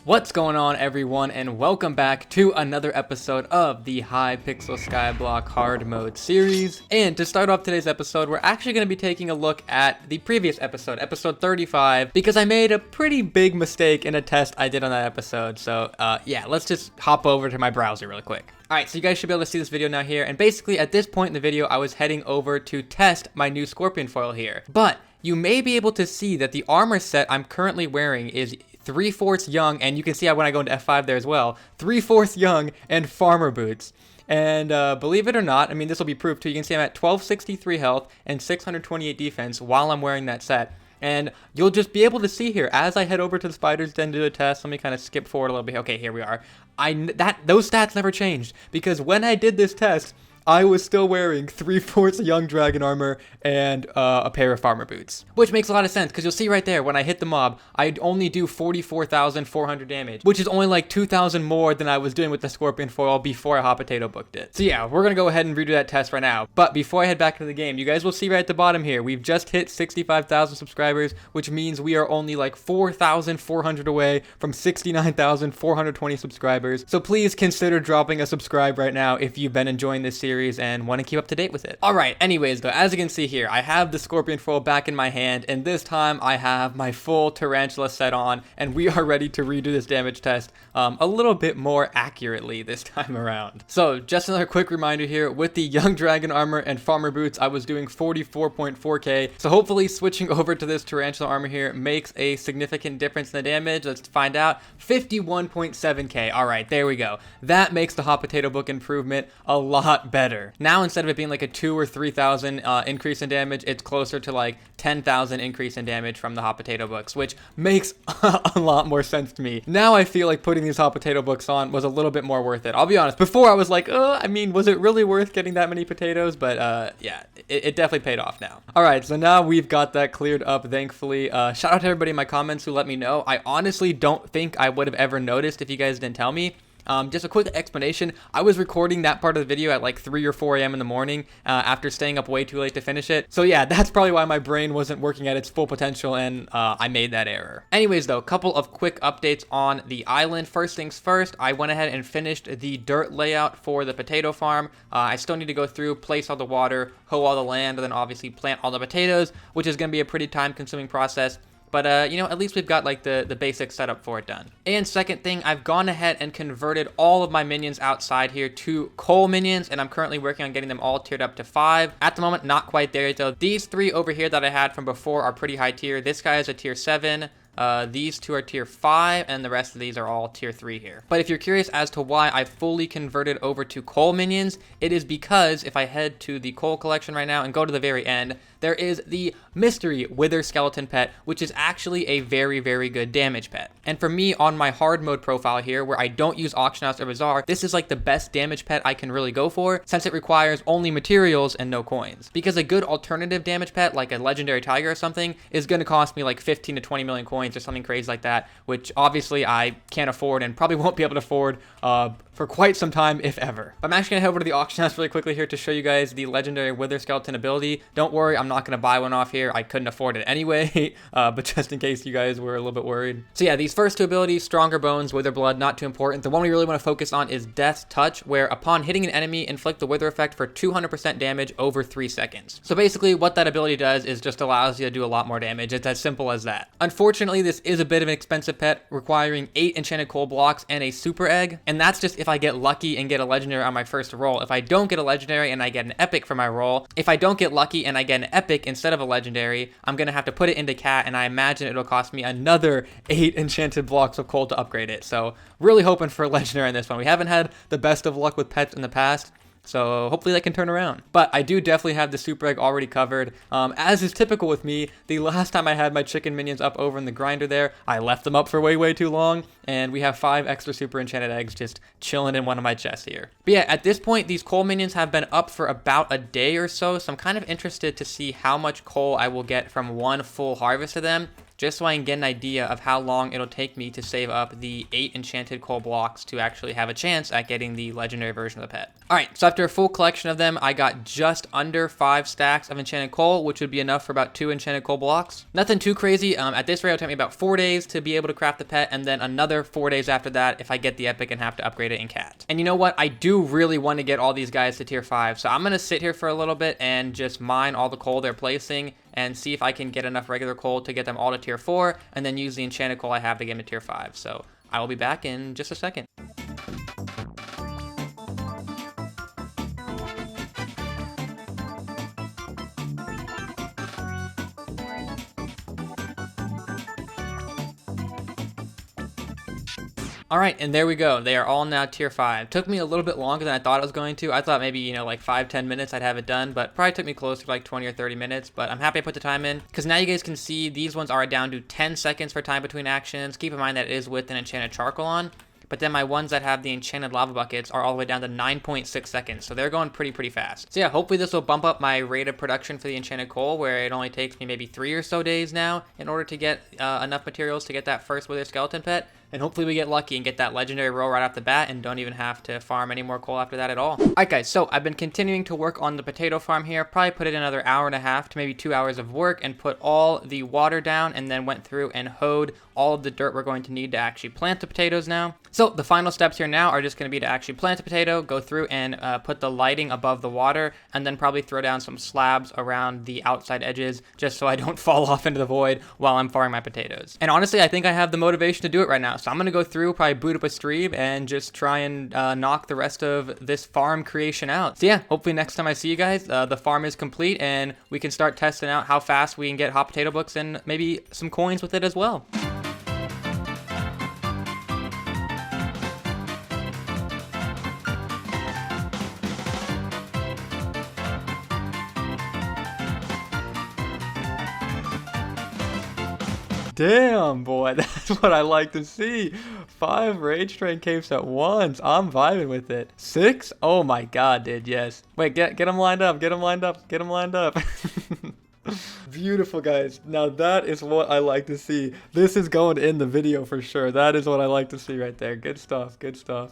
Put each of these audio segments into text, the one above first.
What's going on, everyone, and welcome back to another episode of the Hypixel Skyblock Hardmode series. And to start off today's episode, we're actually going to be taking a look at the previous episode, episode 35, because I made a pretty big mistake in a test I did on that episode. So, yeah, let's just hop over to my browser really quick. Alright, so you guys should be able to see this video now here, and basically at this point in the video, I was heading over to test my new Scorpion foil here. But you may be able to see that the armor set I'm currently wearing is 3/4 young, and you can see when I go into F5 there as well, 3/4 young and farmer boots. And believe it or not, I mean, this will be proof too. You can see I'm at 1263 health and 628 defense while I'm wearing that set. And you'll just be able to see here as I head over to the spider's den to do a test. Let me kind of skip forward a little bit. Okay, here we are. Those stats never changed because when I did this test, I was still wearing 3/4 young dragon armor and a pair of farmer boots. Which makes a lot of sense, because you'll see right there, when I hit the mob, I'd only do 44,400 damage, which is only like 2,000 more than I was doing with the Scorpion foil before I hot potato booked it. So yeah, we're gonna go ahead and redo that test right now. But before I head back into the game, you guys will see right at the bottom here, we've just hit 65,000 subscribers, which means we are only like 4,400 away from 69,420 subscribers. So please consider dropping a subscribe right now if you've been enjoying this series and want to keep up to date with it. Alright, anyways though, as you can see here, I have the Scorpion foil back in my hand, and this time I have my full Tarantula set on, and we are ready to redo this damage test a little bit more accurately this time around. So, just another quick reminder here, with the young dragon armor and farmer boots, I was doing 44.4k, so hopefully switching over to this Tarantula armor here makes a significant difference in the damage. Let's find out. 51.7k. Alright, there we go. That makes the hot potato book improvement a lot better. Now, instead of it being like a 2,000 or 3,000 increase in damage, it's closer to like 10,000 increase in damage from the hot potato books, which makes a lot more sense to me. Now I feel like putting these hot potato books on was a little bit more worth it. I'll be honest, before I was like, I mean, was it really worth getting that many potatoes? But yeah, it definitely paid off now. Alright, so now we've got that cleared up, thankfully. Shout out to everybody in my comments who let me know. I honestly don't think I would have ever noticed if you guys didn't tell me. Just a quick explanation, I was recording that part of the video at like 3 or 4 a.m. in the morning after staying up way too late to finish it. So yeah, that's probably why my brain wasn't working at its full potential, and I made that error. Anyways though, a couple of quick updates on the island. First things first, I went ahead and finished the dirt layout for the potato farm. I still need to go through, place all the water, hoe all the land, and then obviously plant all the potatoes, which is going to be a pretty time-consuming process. But, you know, at least we've got, like, the basic setup for it done. And second thing, I've gone ahead and converted all of my minions outside here to coal minions, and I'm currently working on getting them all tiered up to 5. At the moment, not quite there yet, though. These 3 over here that I had from before are pretty high tier. This guy is a tier 7. These 2 are tier 5, and the rest of these are all tier 3 here. But if you're curious as to why I fully converted over to coal minions, it is because if I head to the coal collection right now and go to the very end, there is the mystery wither skeleton pet, which is actually a very, very good damage pet. And for me, on my hard mode profile here, where I don't use auction house or bazaar, this is like the best damage pet I can really go for, since it requires only materials and no coins. Because a good alternative damage pet, like a legendary tiger or something, is going to cost me like 15 to 20 million coins or something crazy like that, which obviously I can't afford and probably won't be able to afford for quite some time, if ever. I'm actually going to head over to the auction house really quickly here to show you guys the legendary wither skeleton ability. Don't worry, I'm not going to buy one off here. I couldn't afford it anyway, but just in case you guys were a little bit worried. So yeah, these first 2 abilities, Stronger Bones, Wither Blood, not too important. The one we really want to focus on is Death's Touch, where upon hitting an enemy, inflict the wither effect for 200% damage over 3 seconds. So basically what that ability does is just allows you to do a lot more damage. It's as simple as that. Unfortunately, this is a bit of an expensive pet, requiring 8 enchanted coal blocks and a super egg, and that's just if I get lucky and get a legendary on my first roll. If I don't get a legendary and I get an epic for my roll, if I don't get lucky and I get an epic instead of a legendary, I'm gonna have to put it into cat, and I imagine it'll cost me another 8 enchanted blocks of coal to upgrade it. So really hoping for a legendary on this one. We haven't had the best of luck with pets in the past, so hopefully that can turn around. But I do definitely have the super egg already covered. As is typical with me, the last time I had my chicken minions up over in the grinder there, I left them up for way too long, and we have 5 extra super enchanted eggs just chilling in one of my chests here. But yeah, at this point, these coal minions have been up for about a day or so I'm kind of interested to see how much coal I will get from one full harvest of them. just so I can get an idea of how long it'll take me to save up the 8 enchanted coal blocks to actually have a chance at getting the legendary version of the pet. Alright, so after a full collection of them, I got just under 5 stacks of enchanted coal, which would be enough for about 2 enchanted coal blocks. Nothing too crazy. At this rate, it'll take me about 4 days to be able to craft the pet, and then another 4 days after that if I get the epic and have to upgrade it in cat. And you know what? I do really want to get all these guys to tier 5, so I'm going to sit here for a little bit and just mine all the coal they're placing and see if I can get enough regular coal to get them all to tier 4, and then use the enchanted coal I have to get them to tier 5. So I will be back in just a second. Alright, and there we go. They are all now tier 5. Took me a little bit longer than I thought it was going to. I thought maybe, you know, like 5-10 minutes I'd have it done, but probably took me closer to like 20 or 30 minutes. But I'm happy I put the time in, because now you guys can see these ones are down to 10 seconds for time between actions. Keep in mind that it is with an enchanted charcoal on. But then my ones that have the enchanted lava buckets are all the way down to 9.6 seconds. So they're going pretty fast. So yeah, hopefully this will bump up my rate of production for the enchanted coal, where it only takes me maybe 3 or so days now in order to get enough materials to get that first wither skeleton pet. And hopefully we get lucky and get that legendary roll right off the bat and don't even have to farm any more coal after that at all. Alright guys, so I've been continuing to work on the potato farm here. Probably put in another hour and a half to maybe 2 hours of work and put all the water down, and then went through and hoed all of the dirt we're going to need to actually plant the potatoes now. So the final steps here now are just going to be to actually plant the potato, go through and put the lighting above the water, and then probably throw down some slabs around the outside edges just so I don't fall off into the void while I'm farming my potatoes. And honestly, I think I have the motivation to do it right now. So I'm going to go through, probably boot up a stream, and just try and knock the rest of this farm creation out. So yeah, hopefully next time I see you guys, the farm is complete and we can start testing out how fast we can get hot potato books and maybe some coins with it as well. Damn, boy, that's what I like to see. 5 Ragetrain capes at once. I'm vibing with it. 6? Oh my god, dude, yes. Wait, get them lined up, get them lined up, get them lined up. Beautiful, guys. Now that is what I like to see. This is going in the video for sure. That is what I like to see right there. Good stuff, good stuff.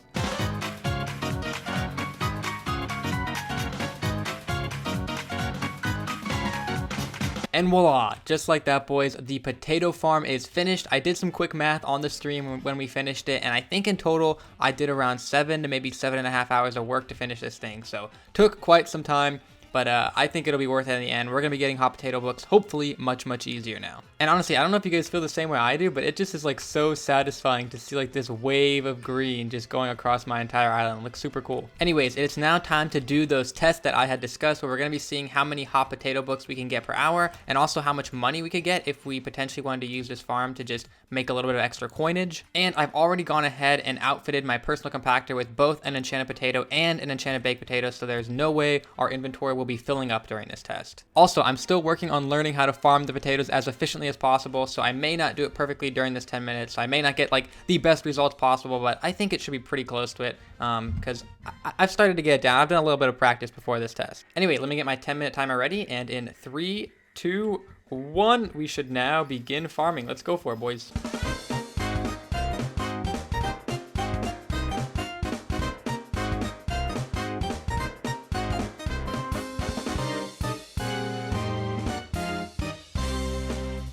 And voila, just like that, boys, the potato farm is finished. I did some quick math on the stream when we finished it, and I think in total I did around 7 to maybe 7.5 hours of work to finish this thing. So took quite some time, but I think it'll be worth it in the end. We're going to be getting hot potato books, hopefully much easier now. And honestly, I don't know if you guys feel the same way I do, but it just is like so satisfying to see like this wave of green just going across my entire island. It looks super cool. Anyways, it's now time to do those tests that I had discussed, where we're going to be seeing how many hot potato books we can get per hour, and also how much money we could get if we potentially wanted to use this farm to just make a little bit of extra coinage. And I've already gone ahead and outfitted my personal compactor with both an enchanted potato and an enchanted baked potato, so there's no way our inventory will be filling up during this test. Also, I'm still working on learning how to farm the potatoes as efficiently as possible, so I may not do it perfectly during this 10 minutes. So I may not get like the best results possible, but I think it should be pretty close to it, because I've started to get it down. I've done a little bit of practice before this test. Anyway, let me get my 10-minute timer ready, and in 3, 2, 1, we should now begin farming. Let's go for it, boys.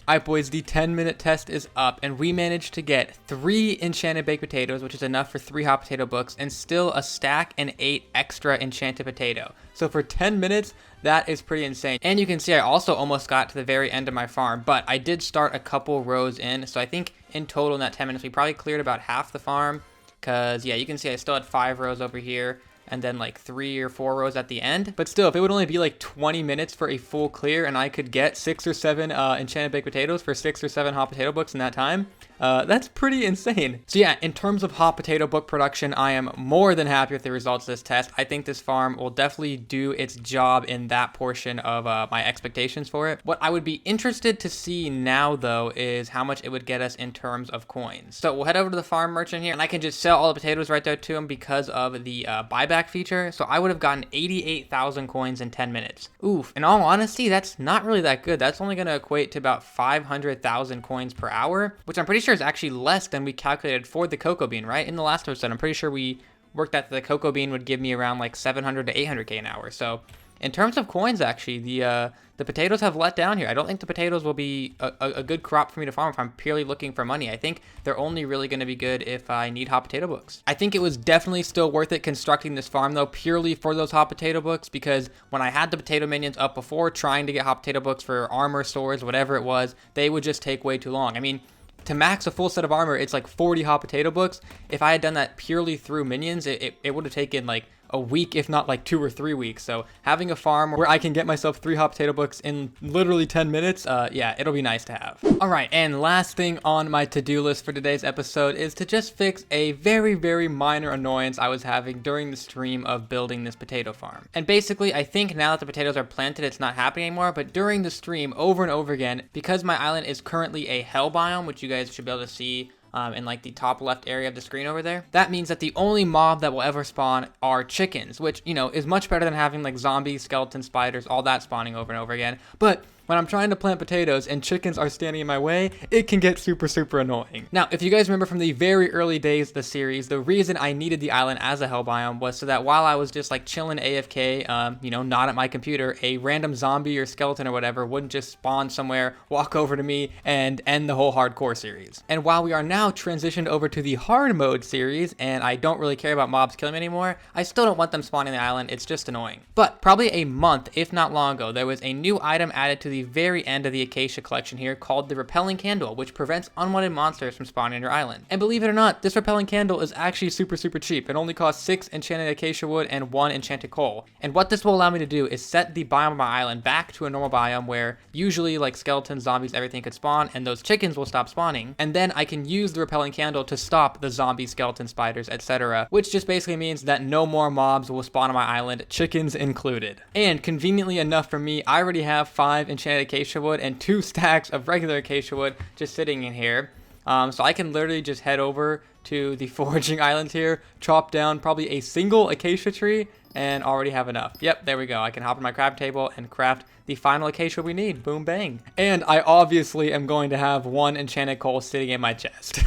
Alright, boys, the 10-minute test is up, and we managed to get 3 enchanted baked potatoes, which is enough for 3 hot potato books, and still a stack and 8 extra enchanted potato. So for 10 minutes, that is pretty insane. And you can see I also almost got to the very end of my farm, but I did start a couple rows in, so I think in total in that 10 minutes, we probably cleared about half the farm, because, yeah, you can see I still had 5 rows over here, and then like 3 or 4 rows at the end. But still, if it would only be like 20 minutes for a full clear and I could get 6 or 7 enchanted baked potatoes for 6 or 7 hot potato books in that time, that's pretty insane. So yeah, in terms of hot potato book production, I am more than happy with the results of this test. I think this farm will definitely do its job in that portion of my expectations for it. What I would be interested to see now, though, is how much it would get us in terms of coins. So we'll head over to the farm merchant here, and I can just sell all the potatoes right there to him because of the buyback buyback feature, so I would have gotten 88,000 coins in 10 minutes. Oof, in all honesty, that's not really that good. That's only going to equate to about 500,000 coins per hour, which I'm pretty sure is actually less than we calculated for the cocoa bean, right? In the last episode, I'm pretty sure we worked out that the cocoa bean would give me around like 700 to 800k an hour. So in terms of coins, actually, the potatoes have let down here. I don't think the potatoes will be a good crop for me to farm if I'm purely looking for money. I think they're only really going to be good if I need hot potato books. I think it was definitely still worth it constructing this farm, though, purely for those hot potato books, because when I had the potato minions up before trying to get hot potato books for armor, swords, whatever it was, they would just take way too long. I mean, to max a full set of armor, it's like 40 hot potato books. If I had done that purely through minions, it would have taken like a week, if not like 2 or 3 weeks. So having a farm where I can get myself 3 hot potato books in literally 10 minutes, yeah, it'll be nice to have. All right, and last thing on my to-do list for today's episode is to just fix a very, very minor annoyance I was having during the stream of building this potato farm. And basically, I think now that the potatoes are planted, it's not happening anymore, but during the stream, over and over again, because my island is currently a hell biome, which you guys should be able to see in like the top left area of the screen over there. That means that the only mob that will ever spawn are chickens, which, you know, is much better than having like zombies, skeletons, spiders, all that spawning over and over again. But when I'm trying to plant potatoes and chickens are standing in my way, it can get super, super annoying. Now, if you guys remember from the very early days of the series, the reason I needed the island as a hell biome was so that while I was just like chilling AFK, you know, not at my computer, a random zombie or skeleton or whatever wouldn't just spawn somewhere, walk over to me, and end the whole hardcore series. And while we are now transitioned over to the hard mode series, and I don't really care about mobs killing me anymore, I still don't want them spawning the island. It's just annoying. But probably a month, if not long ago, there was a new item added to the very end of the Acacia collection here called the Repelling Candle, which prevents unwanted monsters from spawning on your island. And believe it or not, this Repelling Candle is actually super, super cheap. It only costs 6 enchanted Acacia wood and 1 enchanted coal. And what this will allow me to do is set the biome of my island back to a normal biome where usually like skeletons, zombies, everything could spawn, and those chickens will stop spawning. And then I can use the Repelling Candle to stop the zombie, skeleton, spiders, etc. Which just basically means that no more mobs will spawn on my island, chickens included. And conveniently enough for me, I already have 5 enchanted Acacia wood and 2 stacks of regular acacia wood just sitting in here. So I can literally just head over to the foraging island here, chop down probably a single acacia tree, and already have enough. Yep, there we go. I can hop on my craft table and craft the final acacia we need. Boom, bang. And I obviously am going to have 1 enchanted coal sitting in my chest.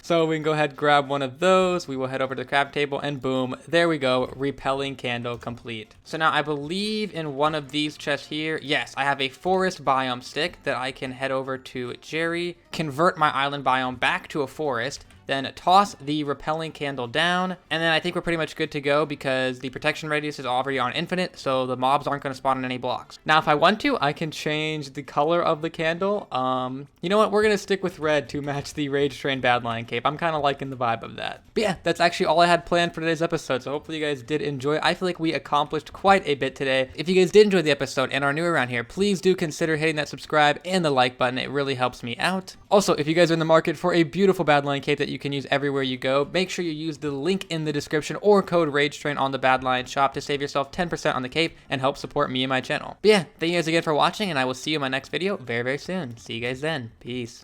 So we can go ahead and grab one of those. We will head over to the craft table and boom, there we go. Repelling candle complete. So now I believe in one of these chests here, yes, I have a forest biome stick that I can head over to Jerry, convert my island biome back to a forest, then toss the repelling candle down, and then I think we're pretty much good to go because the protection radius is already on infinite, so the mobs aren't going to spawn on any blocks. Now, if I want to, I can change the color of the candle. You know what? We're going to stick with red to match the Ragetrain Badlion cape. I'm kind of liking the vibe of that. But yeah, that's actually all I had planned for today's episode, so hopefully you guys did enjoy. I feel like we accomplished quite a bit today. If you guys did enjoy the episode and are new around here, please do consider hitting that subscribe and the like button. It really helps me out. Also, if you guys are in the market for a beautiful Badlion cape that you can use everywhere you go, make sure you use the link in the description or code Ragetrain on the Badlion shop to save yourself 10% on the cape and help support me and my channel. But yeah, thank you guys again for watching, and I will see you in my next video very, very soon. See you guys then. Peace.